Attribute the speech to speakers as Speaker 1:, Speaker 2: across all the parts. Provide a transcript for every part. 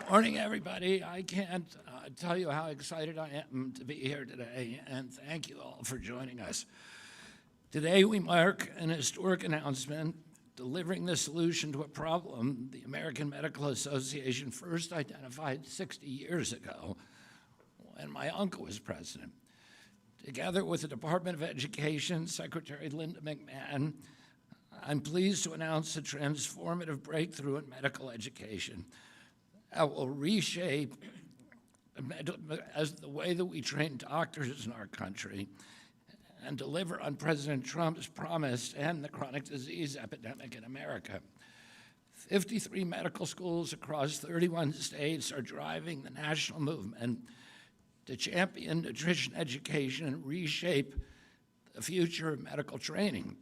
Speaker 1: Morning, everybody. I can't tell you how excited I am to be here today, and thank you all for joining us. Today, we mark an historic announcement delivering the solution to a problem the American Medical Association first identified 60 years ago when my uncle was president. Together with the Department of Education Secretary Linda McMahon, I'm pleased to announce a transformative breakthrough in medical education that will reshape as the way that we train doctors in our country and deliver on President Trump's promise to end the chronic disease epidemic in America. 53 medical schools across 31 states are driving the national movement to champion nutrition education and reshape the future of medical training.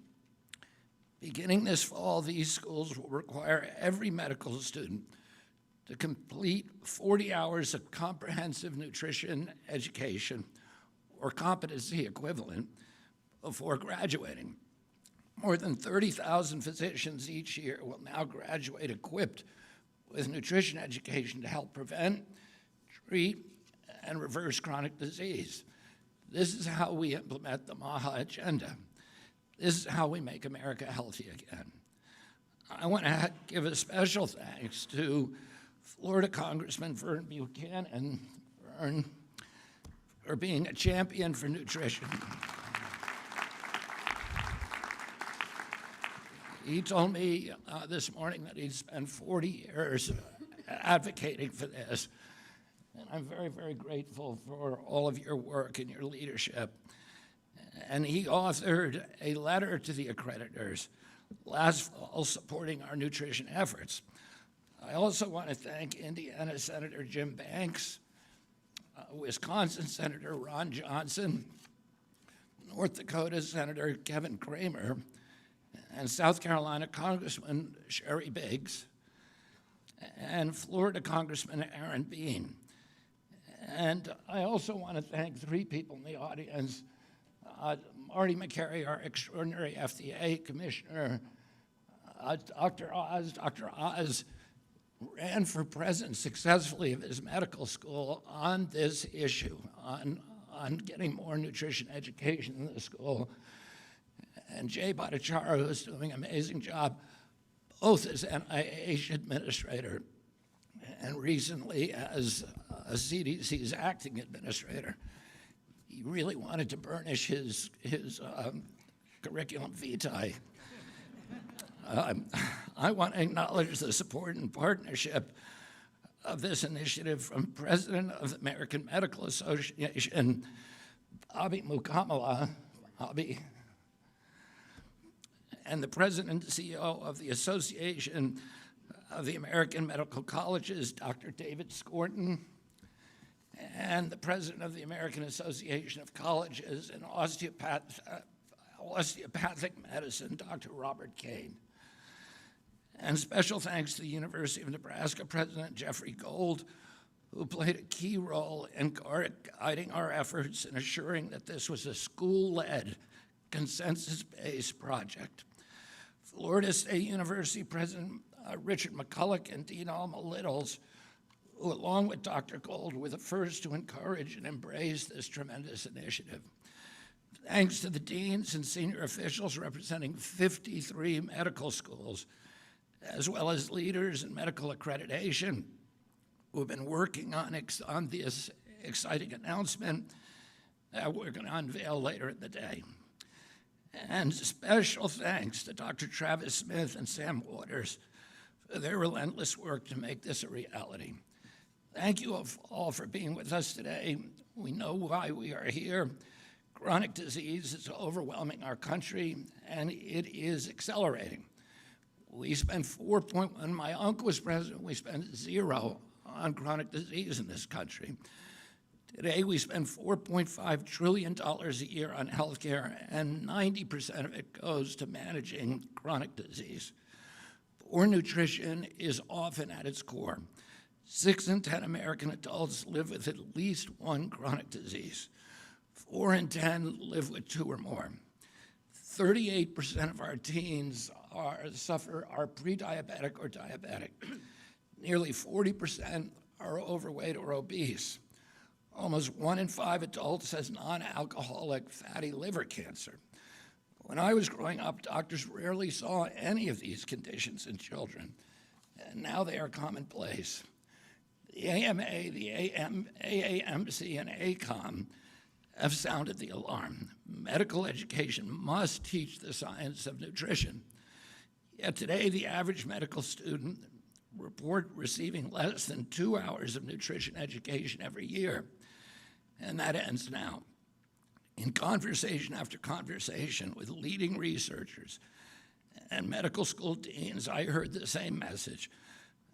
Speaker 1: Beginning this fall, these schools will require every medical student to complete 40 hours of comprehensive nutrition education or competency equivalent before graduating. More than 30,000 physicians each year will now graduate equipped with nutrition education to help prevent, treat, and reverse chronic disease. This is how we implement the MAHA agenda. This is how we make America healthy again. I want to give a special thanks to Florida Congressman Vern Buchanan for being a champion for nutrition. He told me this morning that he'd spent 40 years advocating for this. And I'm very, very grateful for all of your work and your leadership. And he authored a letter to the accreditors last fall supporting our nutrition efforts. I also want to thank Indiana Senator Jim Banks, Wisconsin Senator Ron Johnson, North Dakota Senator Kevin Kramer, and South Carolina Congressman Sherry Biggs, and Florida Congressman Aaron Bean. And I also want to thank three people in the audience, Marty McCary, our extraordinary FDA commissioner, Dr. Oz. Dr. Oz ran for president successfully of his medical school on this issue, on getting more nutrition education in the school. And Jay Bhattacharya, who's doing an amazing job, both as NIH administrator and recently as a CDC's acting administrator. He really wanted to burnish his curriculum vitae. I want to acknowledge the support and partnership of this initiative from President of the American Medical Association, Bobby Mukamala, Bobby, and the President and CEO of the Association of the American Medical Colleges, Dr. David Scorton, and the President of the American Association of Colleges in Osteopathic Medicine, Dr. Robert Kane. And special thanks to the University of Nebraska President Jeffrey Gold, who played a key role in guiding our efforts in assuring that this was a school-led, consensus-based project. Florida State University President Richard McCulloch and Dean Alma Littles, who along with Dr. Gold were the first to encourage and embrace this tremendous initiative. Thanks to the deans and senior officials representing 53 medical schools, as well as leaders in medical accreditation who have been working on this exciting announcement that we're going to unveil later in the day. And special thanks to Dr. Travis Smith and Sam Waters for their relentless work to make this a reality. Thank you all for being with us today. We know why we are here. Chronic disease is overwhelming our country, and it is accelerating. We spent when my uncle was president, we spent $0 on chronic disease in this country. Today, we spend $4.5 trillion a year on healthcare, and 90% of it goes to managing chronic disease. Poor nutrition is often at its core. 6 in 10 American adults live with at least one chronic disease. 4 in 10 live with 2 or more. 38% of our teens are pre-diabetic or diabetic. Nearly 40% are overweight or obese. Almost 1 in 5 adults has non-alcoholic fatty liver cancer. When I was growing up, doctors rarely saw any of these conditions in children, and now they are commonplace. The AMA, the AAMC, and ACOM have sounded the alarm. Medical education must teach the science of nutrition. Yet today, the average medical student report receiving less than 2 hours of nutrition education every year, and that ends now. In conversation after conversation with leading researchers and medical school deans, I heard the same message.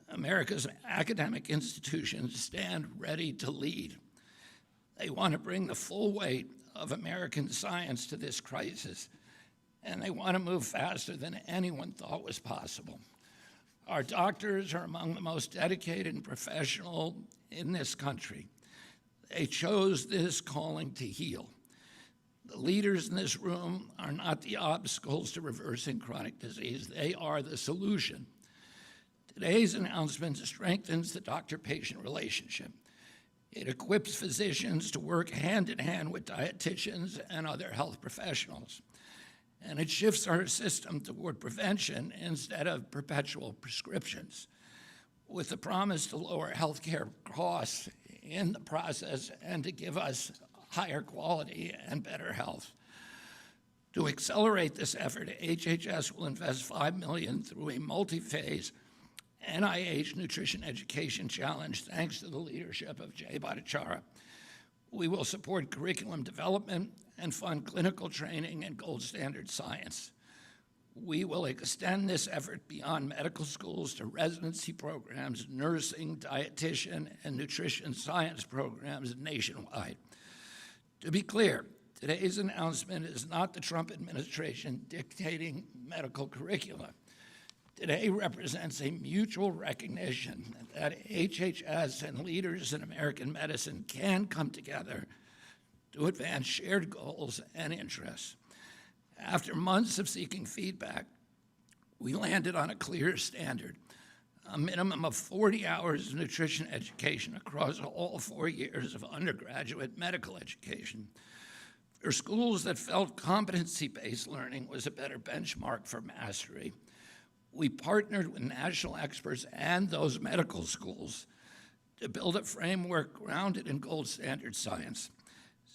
Speaker 1: America's academic institutions stand ready to lead. They want to bring the full weight of American science to this crisis, and they want to move faster than anyone thought was possible. Our doctors are among the most dedicated and professional in this country. They chose this calling to heal. The leaders in this room are not the obstacles to reversing chronic disease. They are the solution. Today's announcement strengthens the doctor-patient relationship. It equips physicians to work hand-in-hand with dietitians and other health professionals. And it shifts our system toward prevention instead of perpetual prescriptions, with the promise to lower healthcare costs in the process and to give us higher quality and better health. To accelerate this effort, HHS will invest $5 million through a multi-phase NIH Nutrition Education Challenge, thanks to the leadership of Jay Bhattacharya. We will support curriculum development and fund clinical training and gold standard science. We will extend this effort beyond medical schools to residency programs, nursing, dietitian, and nutrition science programs nationwide. To be clear, today's announcement is not the Trump administration dictating medical curricula. Today represents a mutual recognition that HHS and leaders in American medicine can come together to advance shared goals and interests. After months of seeking feedback, we landed on a clear standard, a minimum of 40 hours of nutrition education across all 4 years of undergraduate medical education. For schools that felt competency-based learning was a better benchmark for mastery, we partnered with national experts and those medical schools to build a framework grounded in gold standard science.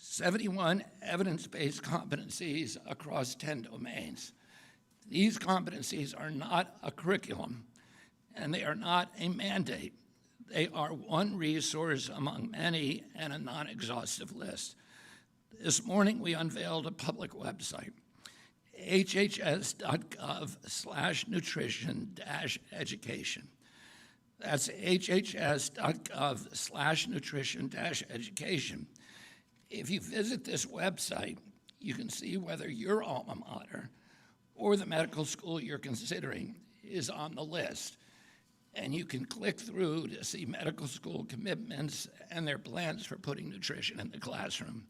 Speaker 1: 71 evidence-based competencies across 10 domains. These competencies are not a curriculum, and they are not a mandate. They are one resource among many and a non-exhaustive list. This morning, we unveiled a public website, hhs.gov/nutrition-education. That's hhs.gov/nutrition-education. If you visit this website, you can see whether your alma mater or the medical school you're considering is on the list. And you can click through to see medical school commitments and their plans for putting nutrition in the classroom.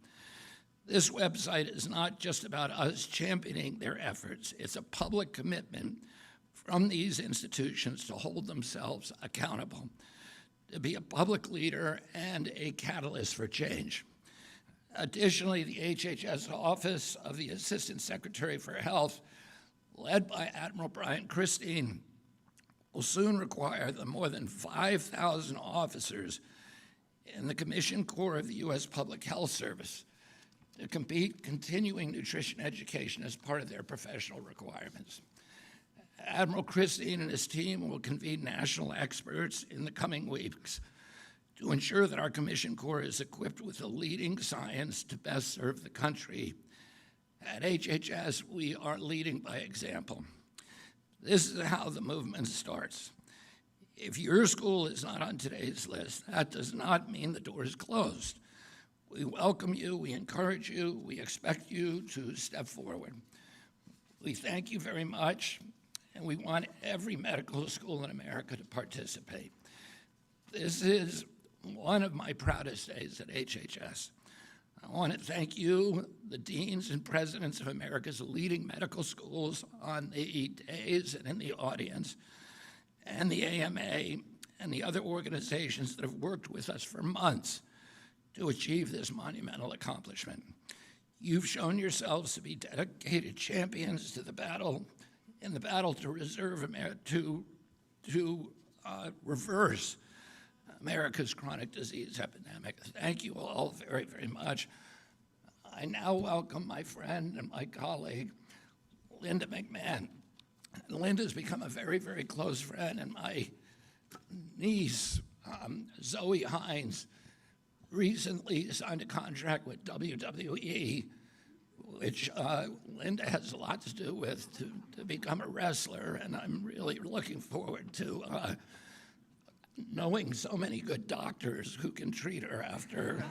Speaker 1: This website is not just about us championing their efforts. It's a public commitment from these institutions to hold themselves accountable, to be a public leader and a catalyst for change. Additionally, the HHS Office of the Assistant Secretary for Health, led by Admiral Brian Christine, will soon require the more than 5,000 officers in the Commission Corps of the U.S. Public Health Service to complete continuing nutrition education as part of their professional requirements. Admiral Christine and his team will convene national experts in the coming weeks to ensure that our Commission Corps is equipped with the leading science to best serve the country. At HHS, we are leading by example. This is how the movement starts. If your school is not on today's list, that does not mean the door is closed. We welcome you, we encourage you, we expect you to step forward. We thank you very much, and we want every medical school in America to participate. This is one of my proudest days at HHS. I want to thank you, the deans and presidents of America's leading medical schools on the days and in the audience, and the AMA and the other organizations that have worked with us for months to achieve this monumental accomplishment. You've shown yourselves to be dedicated champions to the battle, in the battle to reverse America's chronic disease epidemic. Thank you all very, very much. I now welcome my friend and my colleague, Linda McMahon. Linda's become a very, very close friend, and my niece, Zoe Hines, recently signed a contract with WWE, which Linda has a lot to do with, to become a wrestler, and I'm really looking forward to knowing so many good doctors who can treat her after